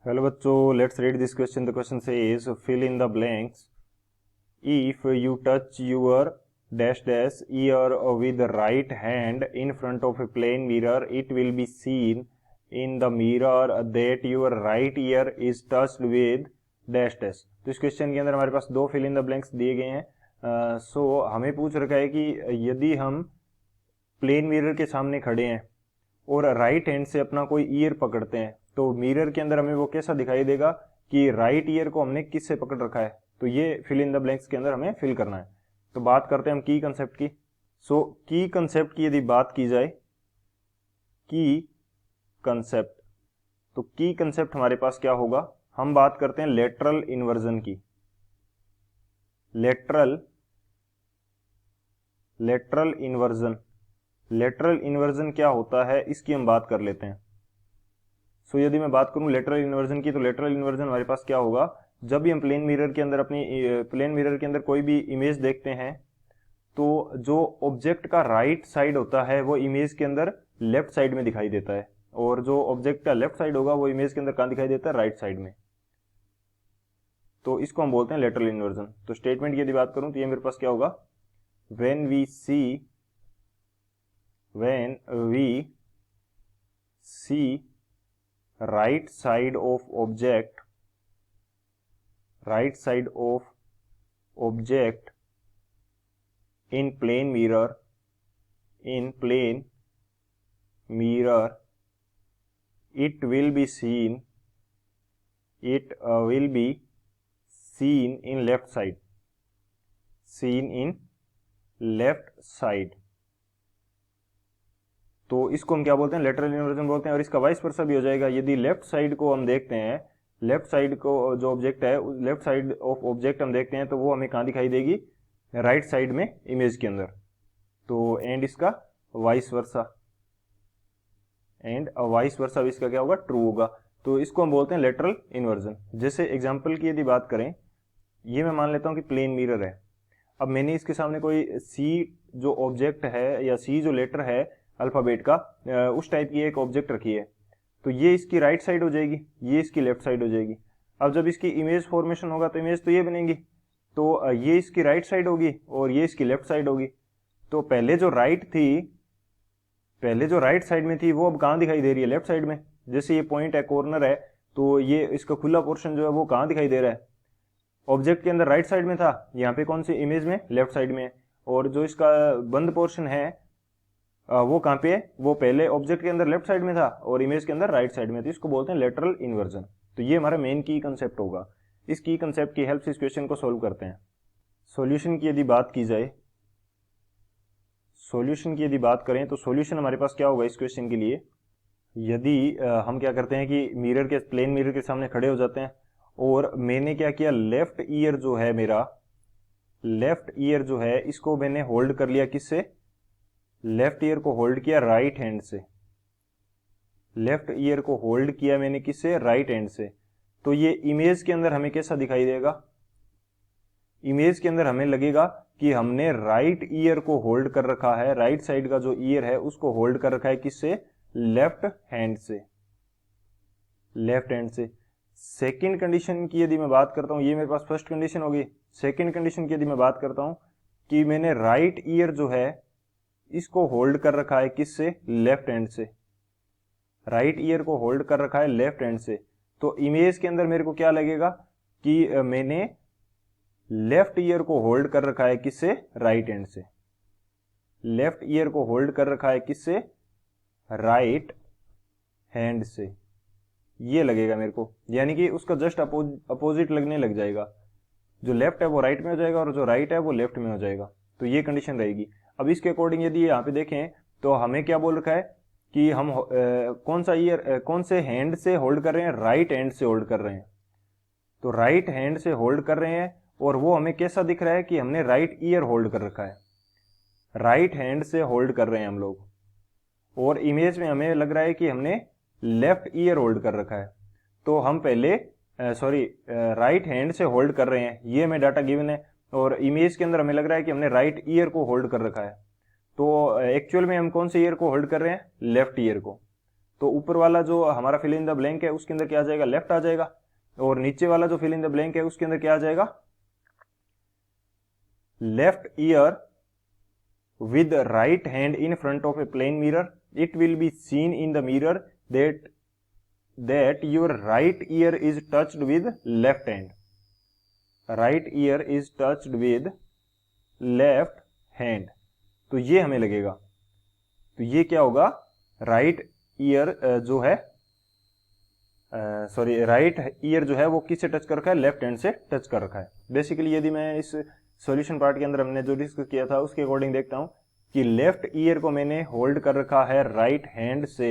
Hello बच्चों, let's read this question. The question says fill in the blanks. If you touch your dash dash ear with the right hand in front of a plain mirror, it will be seen in the mirror that your right ear is touched with dash dash. तो इस question के अंदर हमारे पास दो fill in the blanks दिए गए हैं. सो हमें पूछ रखा है कि यदि हम प्लेन मिरर के सामने खड़े हैं और राइट हैंड से अपना कोई ईयर पकड़ते हैं तो मिरर के अंदर हमें वो कैसा दिखाई देगा कि राइट ईयर को हमने किससे पकड़ रखा है. तो ये फिल इन द ब्लैंक्स के अंदर हमें फिल करना है. तो बात करते हैं हम की कंसेप्ट की. सो की कंसेप्ट की यदि बात की जाए, की कंसेप्ट, तो की कंसेप्ट हमारे पास क्या होगा. हम बात करते हैं लेटरल इन्वर्जन की. Lateral inversion. लेटरल इन्वर्जन क्या होता है इसकी हम बात कर लेते हैं. सो यदि मैं बात करूं लेटरल इन्वर्जन की, तो लेटरल इन्वर्जन हमारे पास क्या होगा. जब भी हम प्लेन मिरर के अंदर कोई भी इमेज देखते हैं तो जो ऑब्जेक्ट का राइट साइड होता है वो इमेज के अंदर लेफ्ट साइड में दिखाई देता है, और जो ऑब्जेक्ट का लेफ्ट साइड होगा वो इमेज के अंदर कहां दिखाई देता है, राइट साइड में. तो इसको हम बोलते हैं लेटरल इन्वर्जन. तो स्टेटमेंट की यदि बात करूं तो ये मेरे पास क्या होगा. when we see right side of object in plane mirror, it will be seen in left side. तो इसको हम क्या बोलते हैं, लेटरल इन्वर्जन बोलते हैं. और इसका वाइस वर्सा भी हो जाएगा. यदि लेफ्ट साइड को हम देखते हैं, लेफ्ट साइड को जो ऑब्जेक्ट है, लेफ्ट साइड ऑफ ऑब्जेक्ट हम देखते हैं तो वो हमें कहाँ दिखाई देगी, राइट साइड में इमेज के अंदर. तो एंड इसका वाइस वर्सा, भी इसका क्या होगा, ट्रू होगा. तो इसको हम बोलते हैं लेटरल इन्वर्जन. जैसे एग्जाम्पल की यदि बात करें, ये मैं मान लेता हूं कि प्लेन मिरर है. अब मैंने इसके सामने कोई सी जो ऑब्जेक्ट है या सी जो लेटर है अल्फाबेट का, उस टाइप की एक ऑब्जेक्ट रखी है. तो ये इसकी राइट साइड हो जाएगी, ये इसकी लेफ्ट साइड हो जाएगी. अब जब इसकी इमेज फॉर्मेशन होगा तो इमेज तो ये बनेगी. तो ये इसकी राइट साइड होगी और ये इसकी लेफ्ट साइड होगी. तो पहले जो राइट साइड में थी वो अब कहाँ दिखाई दे रही है, लेफ्ट साइड में. जैसे ये पॉइंट है, कॉर्नर है, तो ये इसका खुला पोर्शन जो है वो कहाँ दिखाई दे रहा है, ऑब्जेक्ट के अंदर राइट साइड में था. यहाँ पे कौन सी इमेज में, लेफ्ट साइड में. और जो इसका बंद पोर्शन है वो कहाँ पे है, वो पहले ऑब्जेक्ट के अंदर लेफ्ट साइड में था और इमेज के अंदर राइट साइड में. तो इसको बोलते हैं लेटरल इन्वर्जन. तो ये हमारा मेन की कंसेप्ट होगा. इस की कंसेप्ट की हेल्प से इस क्वेश्चन को सोल्व करते हैं. सॉल्यूशन की यदि बात की जाए, करें तो सॉल्यूशन हमारे पास क्या होगा इस क्वेश्चन के लिए. यदि हम क्या करते हैं कि प्लेन मिरर के सामने खड़े हो जाते हैं और मैंने क्या किया, लेफ्ट ईयर जो है इसको मैंने होल्ड कर लिया किससे, लेफ्ट ईयर को होल्ड किया राइट हैंड से. राइट हैंड से. तो ये इमेज के अंदर हमें कैसा दिखाई देगा, इमेज के अंदर हमें लगेगा कि हमने राइट ईयर को होल्ड कर रखा है, राइट साइड का जो ईयर है उसको होल्ड कर रखा है किससे, लेफ्ट हैंड से. सेकेंड कंडीशन की यदि मैं बात करता हूं, ये मेरे पास फर्स्ट कंडीशन होगी. सेकेंड कंडीशन की यदि मैं बात करता हूं कि मैंने राइट ईयर जो है इसको होल्ड कर रखा है किससे, लेफ्ट हैंड से. राइट ईयर को होल्ड कर रखा है लेफ्ट हैंड से. तो इमेज के अंदर मेरे को क्या लगेगा कि मैंने लेफ्ट ईयर को होल्ड कर रखा है किससे, राइट हैंड से. लेफ्ट ईयर को होल्ड कर रखा है किससे, राइट हैंड से. ये लगेगा मेरे को, यानी कि उसका जस्ट अपोजिट लगने लग जाएगा. जो लेफ्ट है वो राइट में हो जाएगा और जो राइट है वो लेफ्ट में हो जाएगा. तो ये कंडीशन रहेगी. अब इसके अकॉर्डिंग यदि यहाँ पे देखें तो हमें क्या बोल रखा है कि हम कौन से हैंड से होल्ड कर रहे हैं, राइट हैंड से होल्ड कर रहे हैं. तो राइट हैंड से होल्ड कर रहे हैं और वो हमें कैसा दिख रहा है कि हमने राइट ईयर होल्ड कर रखा है, राइट हैंड से होल्ड कर रहे हैं हम लोग. और इमेज में हमें लग रहा है कि हमने लेफ्ट ईयर होल्ड कर रखा है. तो हम पहले राइट हैंड से होल्ड कर रहे हैं, ये हमें डाटा गिवन है. और इमेज के अंदर हमें लग रहा है कि हमने राइट ईयर को होल्ड कर रखा है. तो एक्चुअल में हम कौन से ईयर को होल्ड कर रहे हैं, लेफ्ट ईयर को. तो ऊपर वाला जो हमारा फिल इन द ब्लैंक है उसके अंदर क्या आ जाएगा, लेफ्ट आ जाएगा, और नीचे वाला जो फिल इन द ब्लैंक है उसके अंदर क्या आ जाएगा, left ear with right hand in front of a plane mirror. It will be seen in the mirror that your right ear is touched with left hand. Right ear is touched with left hand. तो ये हमें लगेगा, तो ये क्या होगा, right year जो है राइट ईयर जो है वो किससे टच कर रखा है, लेफ्ट हैंड से टच कर रखा है। बेसिकली यदि मैं इस सॉल्यूशन पार्ट के अंदर हमने जो डिस्कस किया था उसके अकॉर्डिंग देखता हूं कि लेफ्ट ईयर को मैंने होल्ड कर रखा है राइट हैंड से,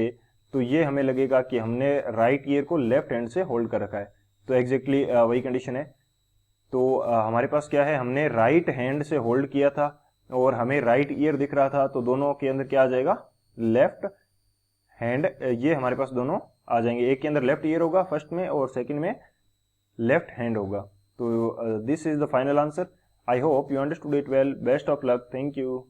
तो ये हमें लगेगा कि हमने राइट ईयर को लेफ्ट हैंड से होल्ड कर रखा है। तो एग्जैक्टली वही कंडीशन है। तो हमारे पास क्या है, हमने राइट हैंड से होल्ड किया था और हमें राइट ईयर दिख रहा था, तो दोनों के अंदर क्या आ जाएगा, लेफ्ट हैंड, ये हमारे पास दोनों आ जाएंगे। एक के अंदर लेफ्ट ईयर होगा फर्स्ट में और सेकंड में लेफ्ट हैंड होगा। तो this is the final answer. I hope you understood it well. Best of luck. Thank you.